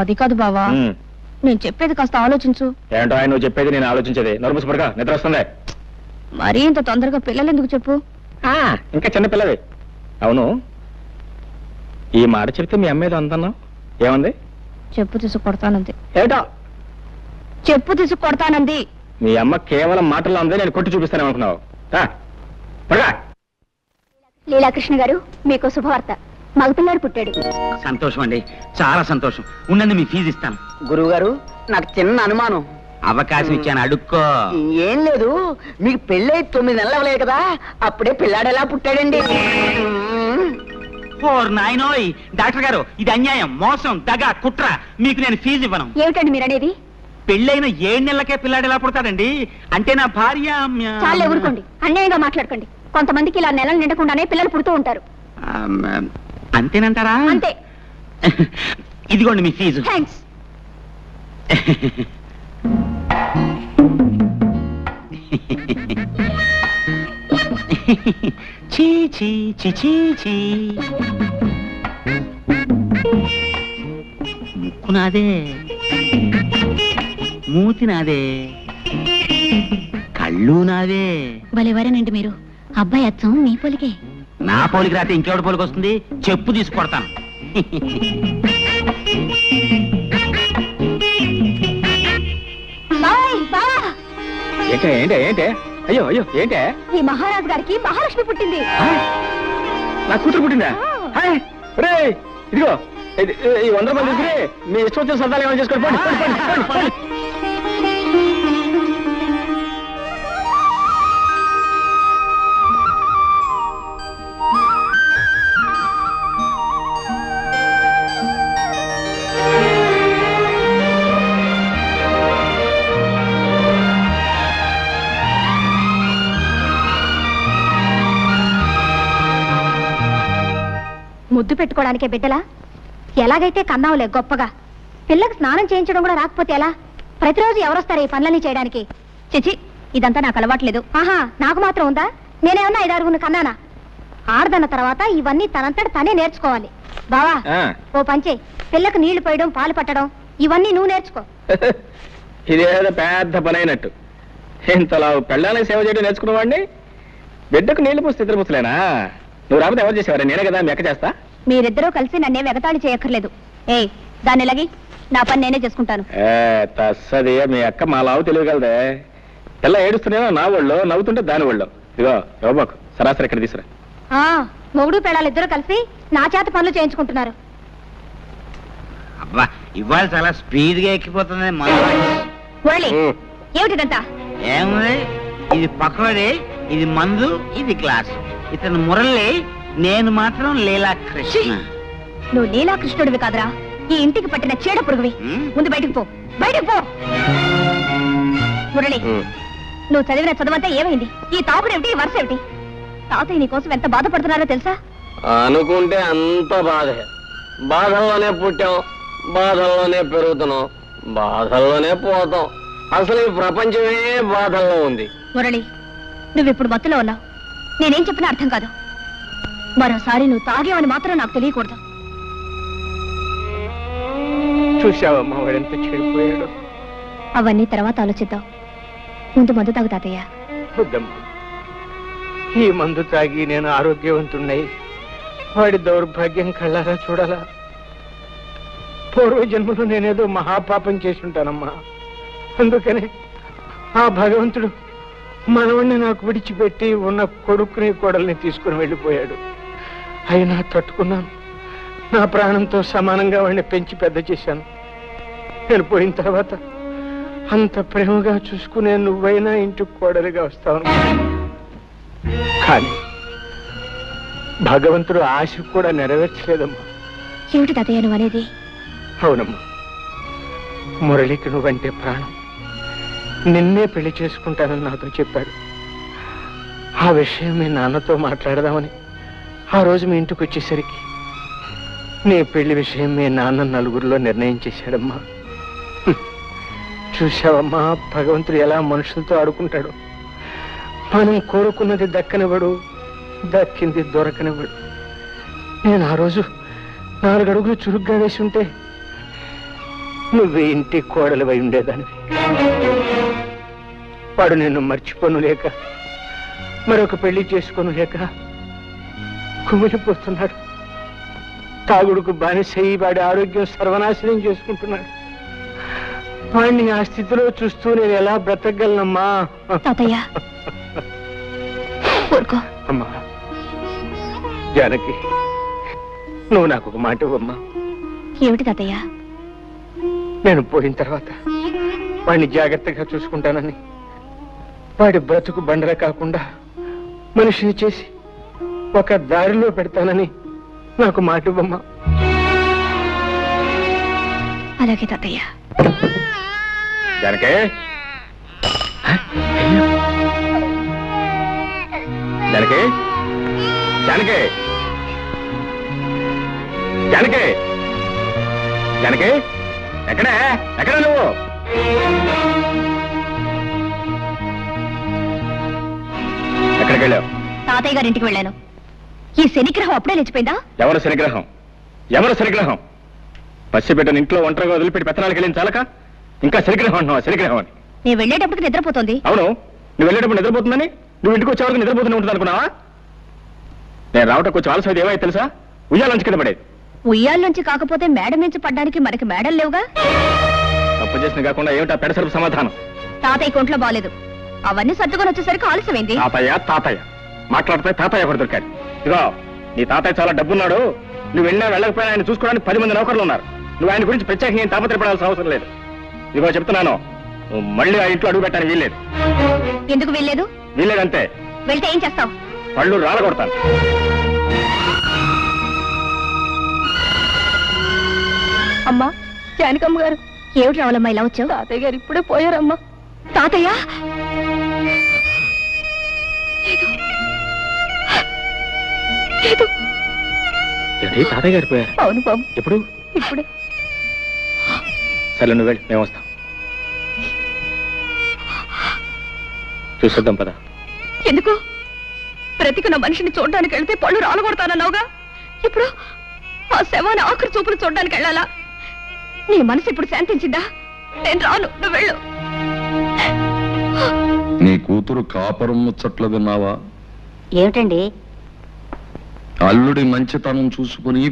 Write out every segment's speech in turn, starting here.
అది కాదు బావా, నేను చెప్పేది కాస్త ఆలోచించు. ఏంటో ఆయన నువ్వు చెప్పేది నేను ఆలోచించేది. నోరుమూసిపడగా నిద్ర వస్తుంది. మరీ ఇంత తొందరగా పిల్లలు ఎందుకు చెప్పు? ఇంకా చిన్న పిల్లవి. అవును, ఈ మాట చెప్తే మీ అమ్మ ఏదో అందన్నావు, ఏమంది? చెప్పు తీసుకు కొడతానంది. ఏటో చెప్పు తీసుకు కొడతానంది. మీ అమ్మ కేవలం మాటల్లో ఉంది, నేను కొట్టి చూపిస్తాను అనుకున్నావు. లీలాకృష్ణ గారు, మీకు శుభవార్త. మగపిల్లాడు పుట్టాడు. సంతోషం అండి, చాలా సంతోషం. ఉండండి, మీ ఫీజు ఇస్తాను. గురువు గారు, నాకు చిన్న అనుమానం. అవకాశం ఇచ్చాను, అడుక్కో. ఏం లేదు, మీకు పెళ్ళై 9 నెలలు అవ్వలేదు కదా, అప్పుడే పిల్లాడు ఎలా పుట్టాడండి? ఓర్ నాయనోయ్, డాక్టర్ గారు, ఇది అన్యాయం, మోసం, దగ, కుట్ర. మీకు నేను ఫీజు ఇవ్వను. ఏమిటండి మీరు అనేది? పెళ్ళైన 7 నెలలకే పిల్లాడు ఎలా పుడతాడండి? అంటే నా భార్య. చాలా ఊరుకోండి, అన్యాయంగా మాట్లాడకండి. కొంతమందికి ఇలా నెలలు నిండకుండానే పిల్లలు పుడుతూ ఉంటారు. అంతేనంటారా? అంతే. ఇదిగోండి మీ ఫీజు. థాంక్స్. చీ చీ చీ చీ చీ. ముక్కు నాదే, మూతి నాదే, కళ్ళు నాదే. భలేవారేనండి మీరు. అబ్బాయి అచ్చం మీ పోలికే. నా పోలికి రాతే ఇంకెవడి పోలికి వస్తుంది? చెప్పు తీసుకొడతాను. ఏంటే ఏంటే ఏంటే? అయ్యో అయ్యో ఏంటే? ఈ మహారాజు గారికి మహాలక్ష్మి పుట్టింది. నా కూతురు పుట్టిందా? ఇదిగో ఈ 100 రూపాయలు తీసుకుని మీ ఇష్టం వచ్చిన సరదాలు ఏమైనా చేసుకోండి. ముద్దు పెట్టుకోవడానికే బిడ్డలా? ఎలాగైతే కన్నావులే గొప్పగా. పిల్లకి స్నానం చేయించడం కూడా రాకపోతే ఎలా? ప్రతిరోజు ఎవరొస్తారు ఈ పనులన్నీ చేయడానికి? చిచి, ఇదంతా నాకు అలవాట్లేదు. ఆహా, నాకు మాత్రం ఉందా? నేనేమన్నా 5-6 కన్నానా? ఆడదన్న తర్వాత ఇవన్నీ తనంతట తనే నేర్చుకోవాలి. బావా, ఓ పంచే, పిల్లకు నీళ్లు పోయడం, పాలు పట్టడం ఇవన్నీ నువ్వు నేర్చుకో. ఇదేదో పెద్ద పని అయినట్టు. ఇంతలా పెళ్ళానికి సేవ చేయడం నేర్చుకున్నవాడిని బిడ్డకు నీళ్లు పోస్తే ఇద్దరు పుస్తలేనా? నువ్వు రాకపోతే ఎవరు చేసేవారు? నేనే కదా మీ అక్క చేస్తా. మీరిద్దరూ కలిసి నన్నే వెగతాళి చేయక్కర్లేదు. దాన్ని ఎలాగి నా పని నేనే చేసుకుంటాను. తస్సది, మీ అక్క మా లావు తెలియగలదే. పిల్ల ఏడుస్తున్నానో నా ఒళ్ళో, నవ్వుతుంటే దాని ఒళ్ళో. ఇదిగో యోబాకు సరాసరి ఇక్కడ తీసురా. మొగుడు పెళ్ళాలు ఇద్దరు కలిసి నా చేత పనులు చేయించుకుంటున్నారు. అబ్బా, ఇవాళ చాలా స్పీడ్ గా ఎక్కిపోతుంది. ఏమిటిదంతా? ఏముంది, ఇది పకోడీ, ఇది మందు, ఇది గ్లాస్. ఇతను మురళి, నేను మాత్రం లీలాకృష్ణ. నువ్వు లీలాకృష్ణుడివి కాదురా, ఈ ఇంటికి పట్టిన చీడ పురుగువి. ముందు బయటికి పో, బయటికి పో. మురళి, నువ్వు చదివిన చదువంతా ఏమైంది? ఈ తాపుడేమిటి, ఈ వరుస ఏమిటి? తాతయ్య నీ కోసం ఎంత బాధపడుతున్నారో తెలుసా? అనుకుంటే అంత బాధే. బాధల్లోనే పుట్టాం, బాధల్లోనే పెరుగుతున్నాం, బాధల్లోనే పోతాం. అసలు ఈ ప్రపంచమే బాధల్లో ఉంది. మురళి, నువ్విప్పుడు మత్తులో ఉన్నావు. నేనేం చెప్పినా అర్థం కాదు. మరోసారి నువ్వు తాగేవని మాత్రం నాకు తెలియకూడదు. చూశావమ్మా వాడెంత చెడిపోయాడు. అవన్నీ తర్వాత ఆలోచిద్దాం. ముందు మందు తాగు తాతయ్య. వద్దమ్మా, ఈ మందు తాగి నేను ఆరోగ్యవంతున్నై వాడి దౌర్భాగ్యం కళ్ళారా చూడాలా? పూర్వ జన్మలో నేనేదో మహాపాపం చేసి ఉంటానమ్మా. అందుకనే ఆ భగవంతుడు మనవణ్ణి నాకు విడిచిపెట్టి ఉన్న కొడుకుని కోడల్ని తీసుకుని వెళ్ళిపోయాడు. అయినా తట్టుకున్నాను. నా ప్రాణంతో సమానంగా వాడిని పెంచి పెద్ద చేశాను. నేను పోయిన తర్వాత అంత ప్రేమగా చూసుకునే నువ్వైనా ఇంటికి కోడలిగా వస్తావు. కానీ భగవంతుడు ఆశ కూడా నెరవేర్చలేదమ్మా. ఏమిటి తాతయ్య నువ్వు అనేది? అవునమ్మా, మురళికి నువ్వంటే ప్రాణం. నిన్నే పెళ్లి చేసుకుంటానని నాతో చెప్పాడు. ఆ విషయం మీ నాన్నతో మాట్లాడదామని ఆ రోజు మీ ఇంటికి వచ్చేసరికి నీ పెళ్లి విషయం మీ నాన్న నలుగురిలో నిర్ణయం చేశాడమ్మా. చూశావమ్మా, భగవంతుడు ఎలా మనుషులతో ఆడుకుంటాడు. మనం కోరుకున్నది దక్కనివ్వడు, దక్కింది దొరకనివ్వడు. నేను ఆ రోజు 4 అడుగులు చురుగ్గా వేసి ఉంటే నువ్వు ఇంటి కోడలివై ఉండేదానివి. వాడు నిన్ను మర్చిపోను లేక మరొక పెళ్లి చేసుకోను లేక కుమిలిపోతున్నాడు. తాగుడుకు బానిసయి వాడి ఆరోగ్యం సర్వనాశనం చేసుకుంటున్నాడు. వాడిని ఆ స్థితిలో చూస్తూ నేను ఎలా బ్రతకగలనమ్మా? తాతయ్య ఊరుకో. అమ్మా జానకి, నువ్వు నాకు ఒక మాట ఇవ్వమ్మా. ఏమిటి తాతయ్య? నేను పోయిన తర్వాత వాడిని జాగ్రత్తగా చూసుకుంటానని, వాడి బ్రతుకు బండల కాకుండా మనిషిని చేసి ఒక దారిలో పెడతానని నాకు మాట ఇవ్వమ్మా. అలాగే తాతయ్య. జానకి, జానకి, జానకి, జానకి, జానకి, ఎక్కడే ఎక్కడ నువ్వు? ఎక్కడికి వెళ్ళావు? తాతయ్య గారింటికి వెళ్ళాను. ఈ శనిగ్రహం అప్పుడే లేచిపోయిందా? ఎవరు శనిగ్రహం? ఎవరు శనిగ్రహం? పసిబిడ్డను ఇంట్లో ఒంటరిగా వదిలిపెట్టి పెత్తనాలకు వెళ్ళిన చాలక ఇంకా శనిగ్రహం అంటున్నావా? శనిగ్రహం అని. నేను వెళ్ళేటప్పటికి నిద్రపోతుంది. అవును, నువ్వు వెళ్ళేటప్పుడు నిద్రపోతుందని నువ్వు ఇంటికి వచ్చే వరకు నిద్రపోతూనే ఉంటుంది అనుకున్నావా? నేను రావటం కొంచెం ఆలస్యం ఏమైతే తెలుసా? ఉయ్యాలంచి కింద పడేది. ఉయ్యాల నుంచి కాకపోతే మేడ నుంచి పడ్డానికి మనకి మేడలు లేవుగా. తప్పు చేసిన కాకుండా ఏమిటా పెడసరుపు సమాధానం? తాతయ్య కొంట్లో బాలేదు. అవన్నీ సర్దుకొని వచ్చేసరికి ఆలస్యమైంది. తాతయ్య తాతయ్య మాట్లాడితే తాతయ్య కూడా దొరికాడు. ఇదిగో, నీ తాతయ్య చాలా డబ్బున్నాడు. నువ్వు వెళ్ళినా వెళ్ళకపోయినా ఆయన చూసుకోవడానికి 10 మంది నౌకర్లు ఉన్నారు. నువ్వు ఆయన గురించి ప్రత్యేకంగా ఏం తాపత్రపడాల్సిన అవసరం లేదు. ఇదిగో చెప్తున్నాను, నువ్వు మళ్ళీ ఆ ఇంట్లో అడుగు పెట్టడానికి వీల్లేదు. ఎందుకు వెళ్ళలేదు? వీల్లేదంతే. వెళ్తే ఏం చేస్తావు? పళ్ళు రాలగొడతాను. అమ్మా, జానకమ్మ గారు. ఏమిటి రావాలమ్మా ఇలా వచ్చావు? తాతయ్య గారు ఇప్పుడే పోయారమ్మా. తాతయ్య? ఏంటి, తాతయ్య గారు పోయారు? అవును బాబు. ఎప్పుడు? ఇప్పుడే. సరే నువ్వు వెళ్ళి, మేము వస్తాం. చూసొద్దాం పద. ఎందుకు? బ్రతికున్న మనిషిని చూడడానికి వెళ్తే పళ్ళు రాలగొడతానన్నావుగా. ఇప్పుడు ఆ శవాన్ని ఆఖరి చూపులు చూడడానికి వెళ్ళాలా? నీ మనసు ఇప్పుడు శాంతించిందా? నేను రాను, నువ్వు వెళ్ళు. నీ కూతురు కాపురం ముచ్చట్లు విన్నావా? ఏమిటండి? అల్లుడి మంచితనం చూసుకుని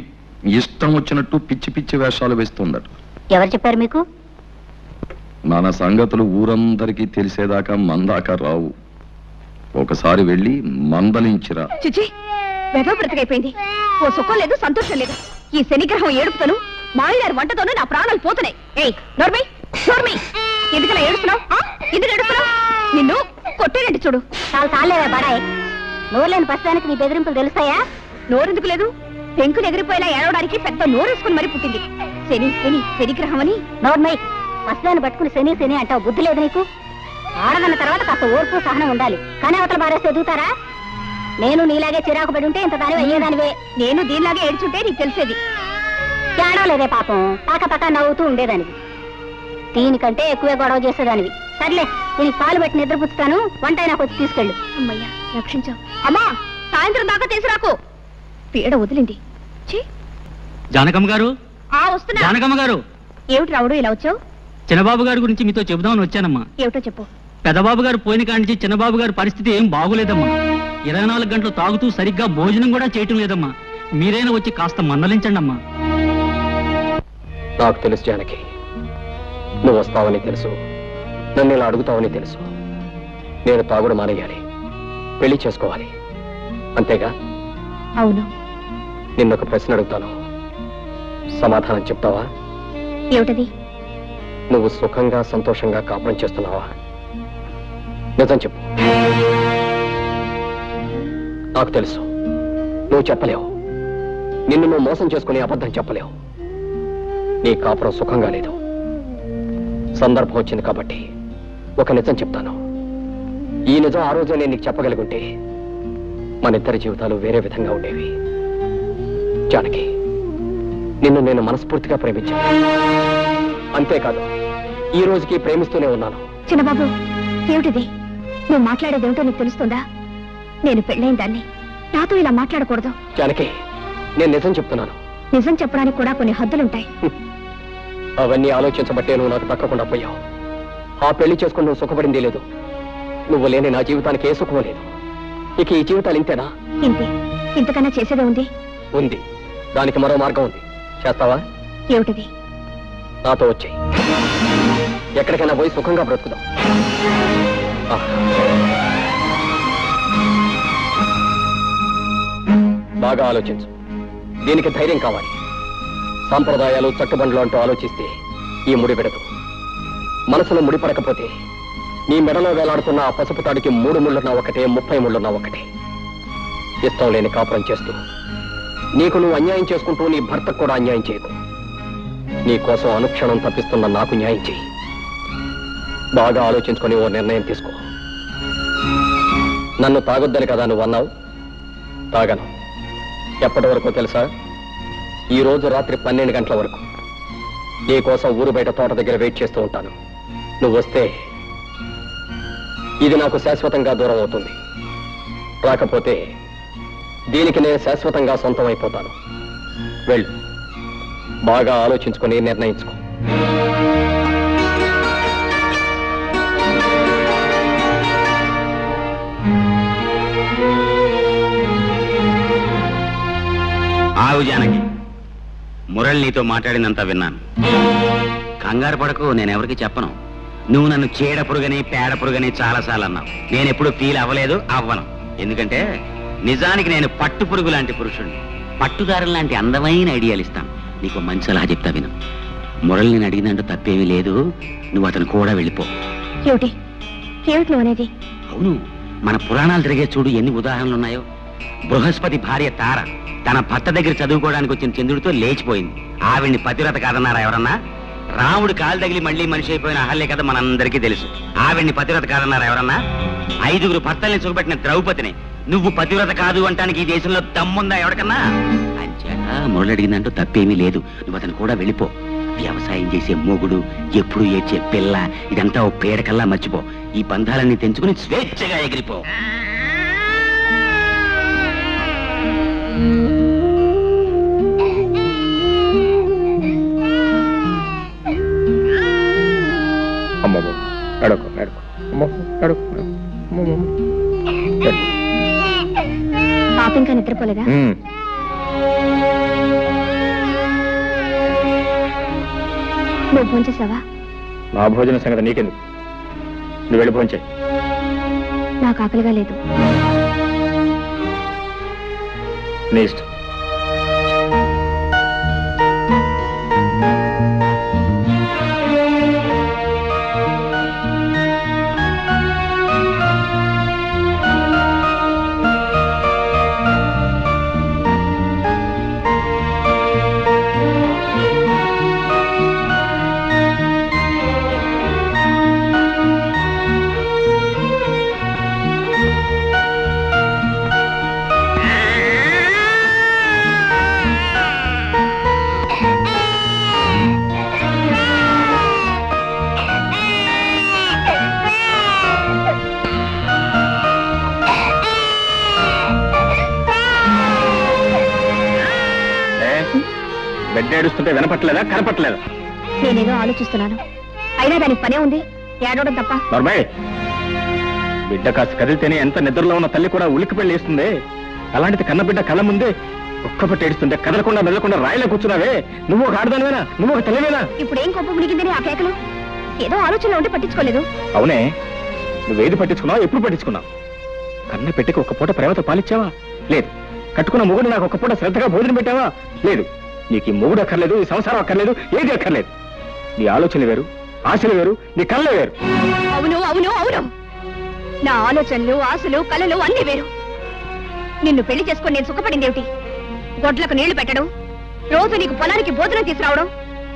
ఇష్టం వచ్చినట్టు పిచ్చి పిచ్చి వేషాలు వేస్తుందట. ఎవరు చెప్పారు మీకు? మన సంగతులు ఊరందరికీ తెలిసేదాకా మందాక రావు. ఒకసారి వెళ్ళి మందలించిరా. చిచి, వెధవ బ్రతికైపోయింది. ఓ సుఖం లేదు, సంతోషం లేదు. ఈ శనిగ్రహం ఏడుపుతోను మాయగారి వంటతోనూ నా ప్రాణాలు పోతున్నాయి. ఏయ్ నోర్మి, నోర్మి, ఎందుకలా ఏడుస్తున్నావు? ఎందుకు ఏడుస్తున్నావు? నిన్ను కొట్టేనండి చూడు. చాలా చాలేవే బడాయి. నోరులేని ప్రస్తుతానికి నీ బెదిరింపులు తెలుస్తాయా? నోరెందుకు లేదు? పెంకులు ఎగిరిపోయేలా ఏడవడానికి పెద్ద నోరేసుకుని మరీ పుట్టింది. శని శని శనిగ్రహం అని. నోర్మై, ప్రస్తుతాన్ని పట్టుకుని శని శని అంటావు. బుద్ధి లేదు నీకు? ఆడదన్న తర్వాత కాస్త ఓర్పు సహనం ఉండాలి. కానీ అవతల బారేస్తే ఎదుగుతారా? నేను నీలాగే చిరాకు పడి ఉంటే ఇంత దానివి అయ్యేదానివే. నేను దీనిలాగే ఏడ్చుంటే నీకు తెలిసేది. ఏడవలేదే పాపం, పక్క నవ్వుతూ ఉండేదానివి. దీనికంటే ఎక్కువే గొడవ చేసేదానివి. సర్లే, దీనికి పాలు పెట్టి నిద్రపుచ్చుతాను. వంట నాకు వచ్చి తీసుకెళ్ళు. అమ్మయ్యా, రక్షించావు. అమ్మా, సాయంత్రం దాకా తీసుకురాకు. పీడ వదిలింది. జానకమ్మ గారు, వస్తున్నా. జానకమ్మ గారు. ఏమిటి రావుడు ఇలా వచ్చావు? చిన్నబాబు గారి గురించి మీతో చెబుదామని వచ్చానమ్మా. ఏమిటో చెప్పు. పెద్దబాబు గారు పోయిన కాడి నుంచి చిన్నబాబు గారి పరిస్థితి ఏం బాగులేదమ్మా. 24 గంటలు తాగుతూ సరిగ్గా భోజనం కూడా చేయటం లేదమ్మా. మీరైనా వచ్చి కాస్త మందలించండి అమ్మా. నాకు తెలుసు జానకి, నువ్వు వస్తావని తెలుసు, నన్ను ఇలా అడుగుతావని తెలుసు. నేను తాగుడు మానేయాలి, పెళ్లి చేసుకోవాలి, అంతేగా? అవును. నిన్నొక ప్రశ్న అడుగుతాను, సమాధానం చెప్తావా? ఏమిటది? నువ్వు సుఖంగా సంతోషంగా కాపురం చేస్తున్నావా? నిజం చెప్పు. నాకు తెలుసు నువ్వు చెప్పలేవు. నిన్ను నువ్వు మోసం చేసుకుని అబద్ధం చెప్పలేవు. నీ కాపురం సుఖంగా లేదు. సందర్భం వచ్చింది కాబట్టి ఒక నిజం చెప్తాను. ఈ నిజం ఆ రోజే నేను నీకు చెప్పగలుగుంటే మన ఇద్దరి జీవితాలు వేరే విధంగా ఉండేవి. జానకి, నిన్ను నేను మనస్ఫూర్తిగా ప్రేమించాను. అంతేకాదు, ఈ రోజుకి ప్రేమిస్తూనే ఉన్నాను. చిన్నబాబు, ఏమిటిది? నువ్వు మాట్లాడేదేమిటో నీకు తెలుస్తుందా? నేను పెళ్ళైన దాన్ని, నాతో ఇలా మాట్లాడకూడదు. జానకి, నేను నిజం చెప్తున్నాను. నిజం చెప్పడానికి కూడా కొన్ని హద్దులుంటాయి. అవన్నీ ఆలోచించబట్టే నువ్వు నాకు దక్కకుండా పోయావు. ఆ పెళ్లి చేసుకుని నువ్వు సుఖపడింది లేదు. నువ్వు లేని నా జీవితానికి ఏ సుఖం లేదు. ఇక ఈ జీవితాలు ఇంతేనా? ఇంతే. ఇంతకన్నా చేసేదే ఉంది. ఉంది. దానికి మరో మార్గం ఉంది. చేస్తావా? ఏమిటది? నాతో వచ్చాయి. ఎక్కడికైనా పోయి సుఖంగా బ్రతుకుదాం. బాగా ఆలోచించు. దీనికి ధైర్యం కావాలి. సాంప్రదాయాలు చట్టుబండ్లు అంటూ ఆలోచిస్తే ఈ ముడి విడదు. మనసులో ముడిపడకపోతే నీ మెడలో వేలాడుతున్న ఆ పసుపు తాడికి 3 ముళ్ళున్నా ఒకటే, 30 ముళ్ళున్నా ఒకటే. ఇష్టం లేని కాపురం చేస్తూ నీకు నువ్వు అన్యాయం చేసుకుంటూ నీ భర్తకు కూడా అన్యాయం చేయకు. నీ కోసం అనుక్షణం తప్పిస్తున్న నాకు న్యాయం చేయి. బాగా ఆలోచించుకొని ఓ నిర్ణయం తీసుకో. నన్ను తాగొద్దని కదా నువ్వు అన్నావు. తాగను. ఎప్పటి వరకు తెలుసా? ఈ రోజు రాత్రి 12 గంటల వరకు నీ కోసం ఊరు బయట తోట దగ్గర వెయిట్ చేస్తూ ఉంటాను. నువ్వు వస్తే ఇది నాకు శాశ్వతంగా దూరం అవుతుంది. రాకపోతే దీనికి నేను శాశ్వతంగా సొంతం అయిపోతాను. వెళ్ళు. బాగా ఆలోచించుకొని నిర్ణయించుకో. ఆవు జానకి, మురళి నీతో మాట్లాడినంత విన్నాను. కంగారు పడకు, నేనెవరికి చెప్పను. నువ్వు నన్ను చీడ పురుగని పేడ పురుగని చాలాసార్లు అన్నావు. నేనెప్పుడు ఫీల్ అవ్వలేదు, అవ్వను. ఎందుకంటే నిజానికి నేను పట్టు పురుగు లాంటి పురుషుణ్ణి. పట్టుదారులు లాంటి అందమైన ఐడియాలు ఇస్తాను. నీకు మంచి సలహా చెప్తా విను. మురళి నేను అడిగినంటూ తప్పేమీ లేదు. నువ్వు అతను కూడా వెళ్ళిపో. ఏమిటి ఏమిటి నువ్వు అనేది? అవును, మన పురాణాలు తిరిగే చూడు ఎన్ని ఉదాహరణలు ఉన్నాయో. బృహస్పతి భార్య తార తన భర్త దగ్గర చదువుకోవడానికి వచ్చిన చంద్రుడితో లేచిపోయింది. ఆవిడ్ని పతివ్రత కాదన్నారా ఎవరన్నా? రాముడు కాలు తగిలి మళ్ళీ మనిషి అయిపోయిన అహల్య కథ మనందరికీ తెలుసు. ఆవిడ్ని పతివ్రత కాదన్నారా ఎవరన్నా? 5గురు భర్తల్ని చూపెట్టిన ద్రౌపదిని నువ్వు పతివ్రత కాదు అంటానికి ఈ దేశంలో దమ్ముందా ఎవరికన్నా? అంచేత మురళి అడిగిందంటూ తప్పేమీ లేదు. నువ్వు అతను కూడా వెళ్ళిపో. వ్యవసాయం చేసే మొగుడు, ఎప్పుడు ఏడ్చే పిల్ల, ఇదంతా ఓ పేడకల్లా మర్చిపో. ఈ బంధాలన్నీ తెంచుకుని స్వేచ్ఛగా ఎగిరిపో. పాప ఇంకా నిద్రపోలేదా? నువ్వు ఫోన్ చేసావా? నా భోజన సంగతి నీకెందుకు? నువ్వు వెళ్ళి ఫోన్ చేయి. నాకు ఆకలిగా లేదు. నీ ఇష్టం. బిడ్డ ఏడుస్తుంటే వినపట్లేదా, కనపట్లేదా? నేనేదో ఆలోచిస్తున్నాను. అయినా దానికి పనే ఉంది, ఏడవడం తప్ప. నర్మయ్, బిడ్డ కాస్త కదిలితేనే ఎంత నిద్రలో ఉన్న తల్లి కూడా ఉలికి పెళ్లి వేస్తుంది. అలాంటిది కన్న బిడ్డ కళ్ళ ముందే ఒక్కపట్టి ఏడుస్తుంటే కదలకుండా మెదలకుండా రాయిలో కూర్చున్నావే. నువ్వు ఒక ఆడదానివేనా? నువ్వు ఒక తల్లివేనా? ఇప్పుడు ఏం కోపం మునిగిందని ఆ కేకలు? ఏదో ఆలోచనలో ఉంటే పట్టించుకోలేదు. అవునే, నువ్వేది పట్టించుకున్నావు, ఎప్పుడు పట్టించుకున్నావు? కన్న పెట్టికి ఒక్క పూట ప్రేమతో పాలిచ్చావా? లేదు. కట్టుకున్న మొగుడు నాకు ఒక్క పూట శ్రద్ధగా భోజనం పెట్టావా? లేదు. నీకు ఈ మొగుడు అక్కర్లేదు, ఈ సంసారం అక్కర్లేదు, ఏది అక్కర్లేదు. నీ ఆలోచనలు వేరు, ఆశలు వేరు, నీ కళ్ళే వేరు. అవును అవును అవును, నా ఆలోచనలు, ఆశలు, కళలు అన్నీ వేరు. నిన్ను పెళ్లి చేసుకుని నేను సుఖపడింది ఏమిటి? గొడ్లకు నీళ్లు పెట్టడం, రోజు నీకు పొలానికి భోజనం తీసుకురావడం,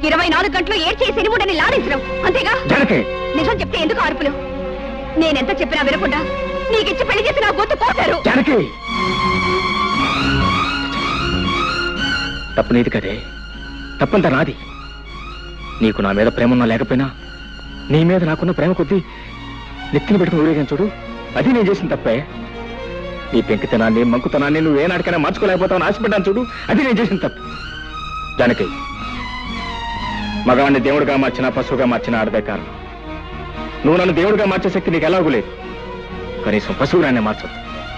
24 గంటలు ఏడ్చేసి సినిముడని లాడించడం, అంతేగా? నిజం చెప్తే ఎందుకు అరుపులు? నేనెంత చెప్పినా వినకుండా నీకిచ్చి పెళ్లి చేసి నా గొంతు కోసారు. తప్పు నీది కదే, తప్పంతా నాది. నీకు నా మీద ప్రేమ ఉన్నా లేకపోయినా నీ మీద నాకున్న ప్రేమ కొద్దీ నెత్తిని పెట్టుకుని ఊరేగాను చూడు, అది నేను చేసిన తప్పే. నీ పెంకితనాన్ని, మంకుతనాన్ని నువ్వు ఏనాటికైనా మార్చుకోలేకపోతావు ఆశపడ్డాను చూడు, అది నేను చేసిన తప్పు. జానకి, మగాన్ని దేవుడిగా మార్చినా పశువుగా మార్చినా ఆడదే కారణం. నువ్వు నన్ను దేవుడిగా మార్చే శక్తి నీకు ఎలాగూ లేదు. కనీసం పశువుగానే మార్చదు.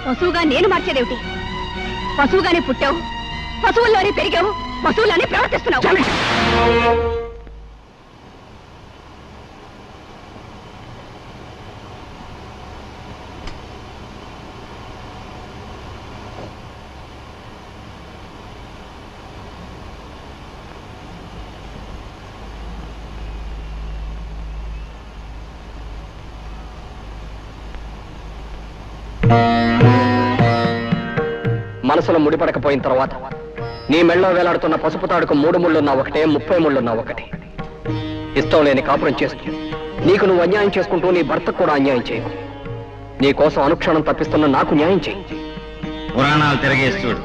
పశువుగా నేను మార్చేదేమిటి? పశువుగానే పుట్టావు, పశువుల్లోనే పెరిగావు, పశువుల్లోనే ప్రవర్తిస్తున్నావు. మనసులో ముడిపడకపోయిన తర్వాత నీ మెళ్ళో వేలాడుతున్న పసుపు తాడుకు 3 ముళ్ళున్నా ఒకటే, 30 ముళ్ళున్నా ఒకటే. ఇష్టం లేని కాపురం చేస్తూ నీకు నువ్వు అన్యాయం చేసుకుంటూ నీ భర్తకు కూడా అన్యాయం చేయకు. నీ కోసం అనుక్షణం తప్పిస్తున్న నాకు న్యాయం చేయి. పురాణాలు తిరగేస్తుడు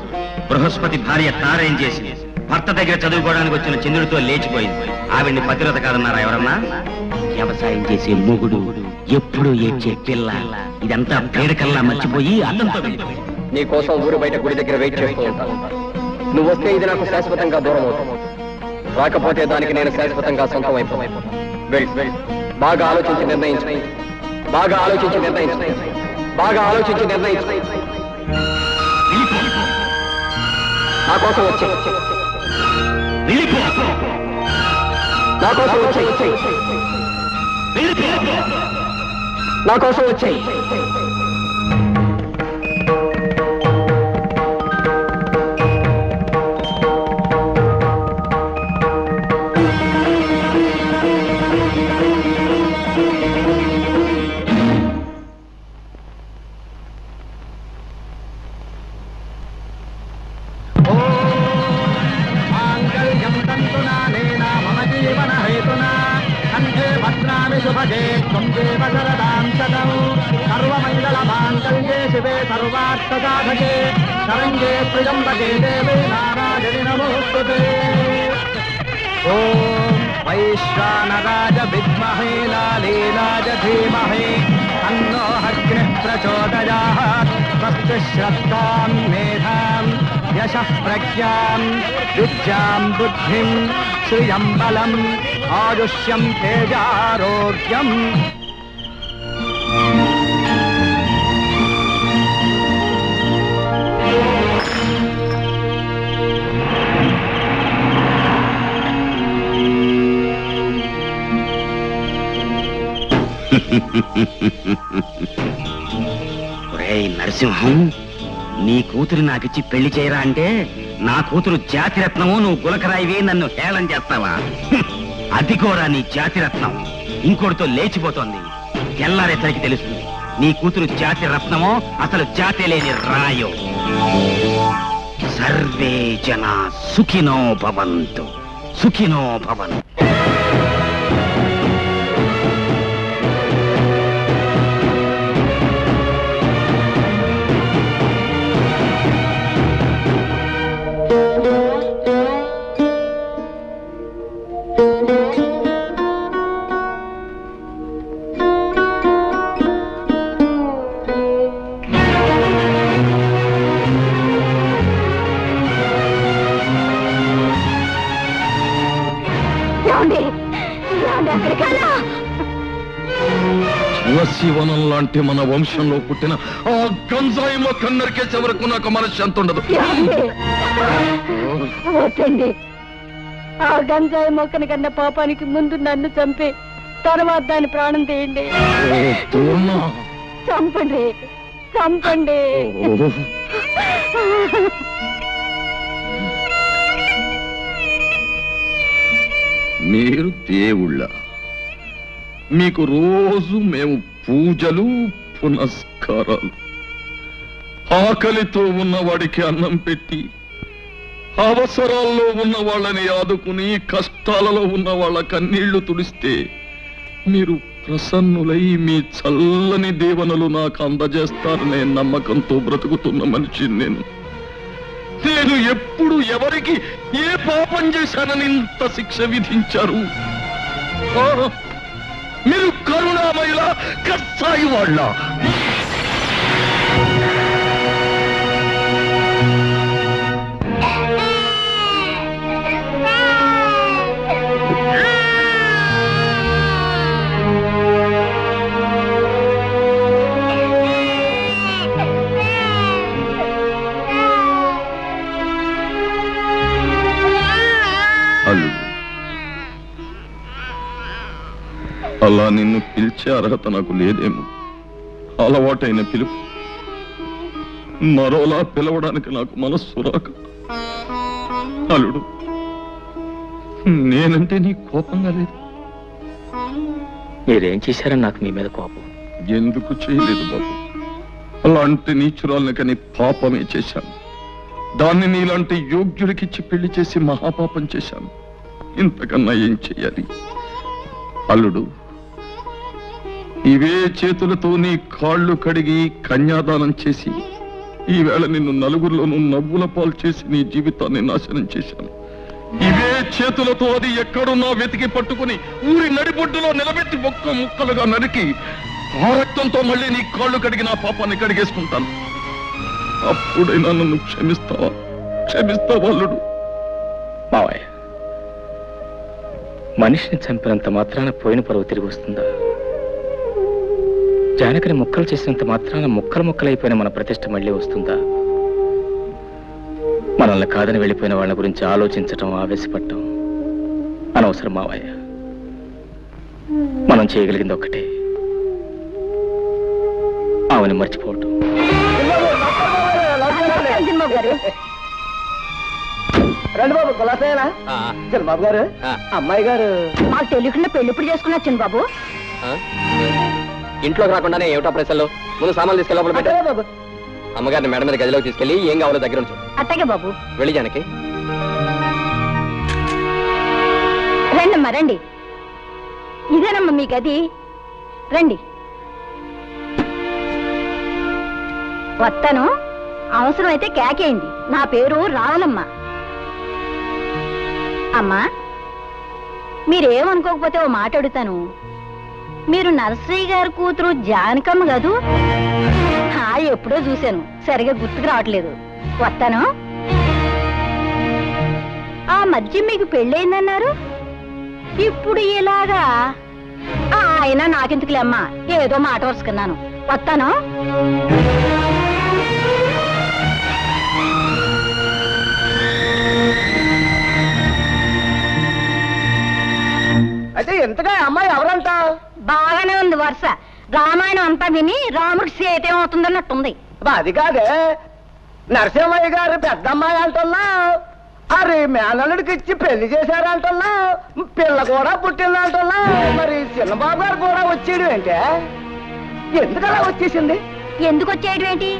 బృహస్పతి భార్య తారేం చేసింది? భర్త దగ్గర చదువుకోవడానికి వచ్చిన చంద్రుడితో లేచిపోయింది. ఆవిడ్ని పతివ్రత కాదన్నారా ఎవరన్నా? వ్యవసాయం చేసే మొగుడు, ఎప్పుడు ఏడ్చే పిల్ల, ఇదంతా పేడకల్లా మర్చిపోయి అన్నంతో వెళ్ళిపోయింది. నీ కోసం ఊరు బయట గుడి దగ్గర వెయిట్ చేస్తూ ఉంటాను. నువ్వు వస్తే ఇది నాకు శాశ్వతంగా దూరం అవుతావు, రాకపోతే దానికి నేను శాశ్వతంగా సొంతం అయిపోతాను. బాగా ఆలోచించి నిర్ణయించు, బాగా ఆలోచించి నిర్ణయించు, బాగా ఆలోచించి నిర్ణయించు. నా కోసం వచ్చే, నా కోసం వచ్చే, నా కోసం వచ్చేయి. శుభగే త్వందేవ శరదాం శతం సర్వమంగళ మాంగళ్యే శివే సర్వార్థ సాధకే శరణ్యే త్ర్యంబకే దేవే నారాయణి నమోస్తుతే. ఓం వైశ్వానరాయ విద్మహే లాలీలాయ ధీమహి తన్నో అగ్నిః ప్రచోదయాత్. స్వస్తి శ్రద్ధాం మేధాం యశః ప్రజ్ఞాం విద్యాం బుద్ధిం శ్రియం బలం ఆయుష్యం తేజారోగ్యం. ఒరేయ్ నరసింహం, నీ కూతురు నాకిచ్చి పెళ్లి చేయరా అంటే నా కూతురు జాతిరత్నము, నువ్వు గులకరాయివి, నన్ను హేళన చేస్తావా? అది కూడా నీ జాతిరత్నం ఇంకోటితో లేచిపోతోంది. తెల్లారేసరికి తెలుస్తుంది నీ కూతురు జాతి రత్నమో అసలు జాతి లేని రాయో. సర్వే జనా సుఖినో భవంతు, సుఖినో భవంతు. తులసివనం లాంటి మన వంశంలో పుట్టిన ఆ గంజాయి మొక్క నరికేసే వరకు నాకు మనశ్శాంతి ఉండదు. వద్దండి, ఆ గంజాయి మొక్కని కన్నా పాపానికి ముందు నన్ను చంపి తర్వాత దాని ప్రాణం తీయండి. చంపండి, చంపండి. మీరు దేవుళ్ళ, మీకు రోజు మేము పూజలు పునస్కారాలు. ఆకలితో ఉన్నవాడికి అన్నం పెట్టి, అవసరాల్లో ఉన్న వాళ్ళని ఆదుకుని, కష్టాలలో ఉన్న వాళ్ళ కన్నీళ్లు తుడిస్తే మీరు ప్రసన్నులై మీ చల్లని దీవెనలు నాకు అందజేస్తారనే నమ్మకంతో బ్రతుకుతున్న మనిషిని నేను. నేను ఎప్పుడు ఎవరికి ఏ పాపం చేశానని ఇంత శిక్ష విధించారు? మీరు కరుణామయుల కసాయి వాళ్ళ. అలా నిన్ను పిలిచే అర్హత నాకు లేదేమో. అలవాటైన పిలుపు మరోలా పిలవడానికి నాకు మనస్సు రాక. అల్లుడు, నేనంటే నీ కోపంగా లేదు. మీరేం చేశారని నాకు మీ మీద కోపం. ఎందుకు చేయలేదు బాబు. అలాంటి నీచురాల్ని కని పాపమే చేశాను. దాన్ని నీలాంటి యోగ్యుడికిచ్చి పెళ్లి చేసి మహాపాపం చేశాను. ఇంతకన్నా ఏం చెయ్యాలి? అల్లుడు, ఇవే చేతులతో నీ కాళ్ళు కడిగి కన్యాదానం చేసి ఈవేళ నిన్ను నలుగురిలోనూ నవ్వుల పాలు చేసి నీ జీవితాన్ని నాశనం చేశాను. ఇవే చేతులతో అది ఎక్కడున్నా వెతికి పట్టుకుని ఊరి నడిబొడ్డులో నిలబెట్టి ఒక్క ముక్కలుగా నరికి ఆ రక్తంతో మళ్ళీ నీ కాళ్ళు కడిగి నా పాపాన్ని కడిగేసుకుంటాను. అప్పుడైనా నన్ను క్షమిస్తావా? అల్లుడు? మావయ్య, మనిషిని చంపినంత మాత్రాన పోయిన పరువు తిరిగి వస్తుందా? జానకిని ముక్కలు చేసినంత మాత్రాన ముక్కలైపోయిన మన ప్రతిష్ట మళ్ళీ వస్తుందా? మనల్ని కాదని వెళ్ళిపోయిన వాళ్ళ గురించి ఆలోచించటం, ఆవేశపడటం అనవసరం మావయ్య. మనం చేయగలిగింది ఒక్కటే, ఆమెను మర్చిపోవటం. రండి బాబు, కులాసేనా? చిన్నబాబు గారు, అమ్మాయి గారు మాకు తెలియకుండా పెళ్లి ఇప్పుడు చేసుకున్నా చిన్నబాబు. ఇంట్లోకి రాకుండానే ఏమిటా ప్రశ్నలు? ముందు సామాన్లు తీసుకెళ్ళి లోపల పెట్టు. బాబు అమ్మగారిని మేడ మీద గదిలోకి తీసుకెళ్ళి ఏం కావాలో దగ్గర ఉంచు. అట్టగే బాబు. వెళ్ళి జానకి. రండమ్మా రండి. ఇదేనమ్మా మీ గది, రండి. వస్తాను, అవసరమైతే కేకేయండి. నా పేరు రావులమ్మ. అమ్మా, మీరేమనుకోకపోతే ఓ మాట అడుగుతాను. మీరు నర్సరీ గారి కూతురు జానకమ్మ కదూ? ఎప్పుడో చూశాను, సరిగా గుర్తుకు రావట్లేదు. వస్తాను. ఆ మధ్య మీకు పెళ్ళయిందన్నారు, ఇప్పుడు ఇలాగా? అయినా నాకెందుకులే అమ్మా, ఏదో మాట వరుసుకున్నాను. వస్తాను. అయితే ఎంతగా అమ్మాయి ఎవరంట? బాగానే ఉంది వరుస. రామాయణం అంతా విని రాముడికి సీత ఏమవుతుందన్నట్టుంది. అది కాదే, నరసింహయ్య గారు పెద్దమ్మాయి అంటున్నా, అరే మేనల్లుడికి ఇచ్చి పెళ్లి చేశారంటున్నా, పిల్ల కూడా పుట్టిందంటున్నా. మరి చిన్నబాబు గారు కూడా వచ్చేయడం ఏంటే? ఎందుకలా వచ్చేసింది? ఎందుకు వచ్చేయడం ఏంటి?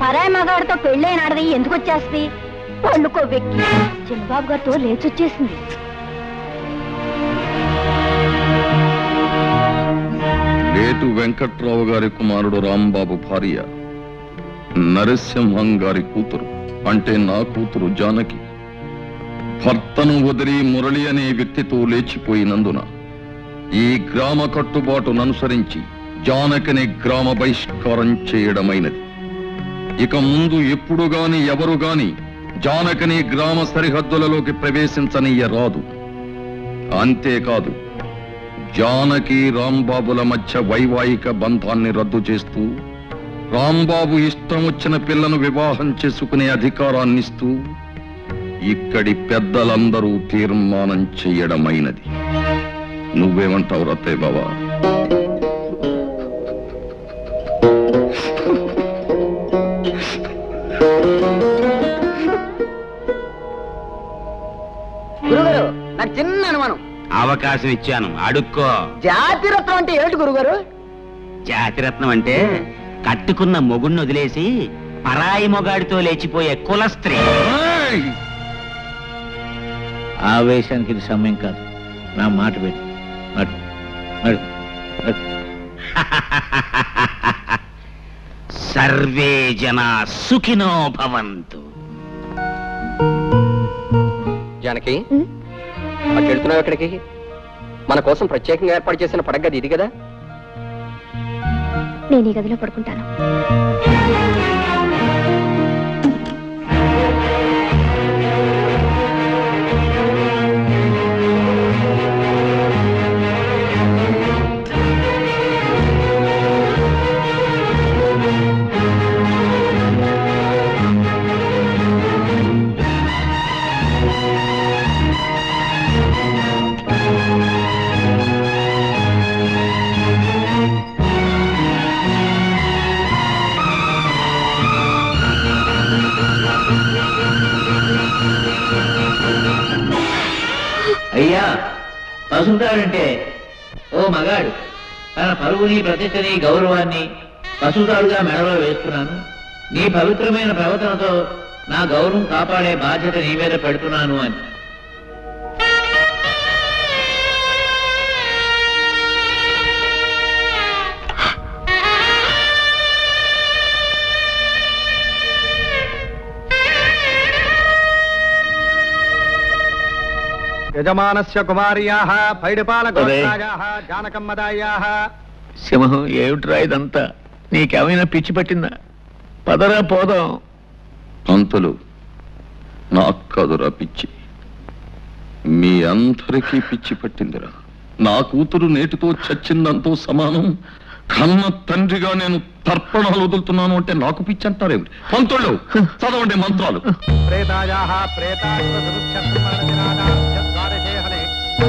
పరాయి మగాడితో పెళ్ళైనాడది ఎందుకు వచ్చేస్తుంది? పళ్ళు కొవ్వెక్కి చిన్నబాబు గారితో లేచొచ్చేసింది. లేటు వెంకట్రావు గారి కుమారుడు రాంబాబు భార్య నరసింహం గారి కూతురు, అంటే నా కూతురు జానకి, భర్తను వదిలి మురళి అనే వ్యక్తితో లేచిపోయినందున ఈ గ్రామ కట్టుబాటును అనుసరించి జానకిని గ్రామ బహిష్కారం చేయడమైనది. ఇక ముందు ఎప్పుడు గాని ఎవరు గాని జానకిని గ్రామ సరిహద్దులలోకి ప్రవేశించనీయరాదు. అంతేకాదు, జానకి రాంబాబుల మధ్య వైవాహిక బంధాన్ని రద్దు చేస్తూ రాంబాబు ఇష్టం వచ్చిన పిల్లను వివాహం చేసుకునే అధికారాన్నిస్తూ ఇక్కడి పెద్దలందరూ తీర్మానం చేయడమైనది. నువ్వేమంటావు రత్తయ్య బాబా? గురుగారు, నాకు చిన్న అనుమానం. అవకాశం ఇచ్చాను, అడుక్కో. జాతిరత్నం అంటే ఏమిటి గురుగారు? జాతిరత్నం అంటే కట్టుకున్న మొగుణ్ణి వదిలేసి పరాయి మొగాడితో లేచిపోయే కుల స్త్రీ. ఆవేశానికి ఇది సమయం కాదు. నా మాట పెట్టు. సర్వే జనా సుఖినో భవంతు. జానకి, అటు వెళ్తున్నావు ఎక్కడికి? మన కోసం ప్రత్యేకంగా ఏర్పాటు చేసిన పడగది ఇది కదా? నేను ఈ గదిలో పడుకుంటాను. పసుపుతాడంటే ఓ మగాడు తన పరువుని ప్రతిష్టని గౌరవాన్ని పసుపుతాడుగా మెడలో వేస్తున్నాను. నీ పవిత్రమైన ప్రవర్తనతో నా గౌరవం కాపాడే బాధ్యత నీ మీద పెడుతున్నాను అని. యజమానస్య కుమార్యాః పైడిపాలగోత్రాయాః జానకమ్మదాయాః. సింహం, ఏమిట్రా ఇదంతా? నీకేమైనా పిచ్చి పట్టిందా? పదరా పోదాం. అంతలు నాకు కాదురా పిచ్చి, మీ అందరికీ పిచ్చి పట్టిందిరా. నా కూతురు నేటితో చచ్చిందంతో సమానం. కన్న తండ్రిగా నేను తర్పణాలు వదులుతున్నాను అంటే నాకు పిచ్చి అంటారేమిటి? పంతుళ్ళు చదవండి మంత్రాలు. ప్రేతాయాః ప్రేతాశ్వ సురుక్షత్రమరజనాదాశ్చద్వారశేహనే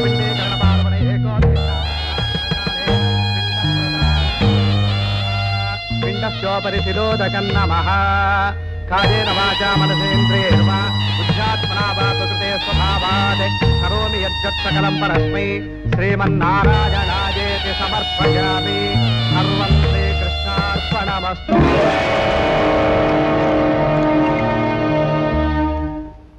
పిండే కర్ణపార్వణే పిండస్యోపరి శిరోదకన్నమః. కాయేన వాచా మనసేంద్రియైర్వా బుద్ధ్యాత్మనా వా ప్రకృతే స్వభావాత్ కరోమి యజ్జత్ సకలం పరస్మై శ్రీమన్నారాయణాయేతి సమర్పయామి. సర్వం శ్రీకృష్ణార్పణమస్తు.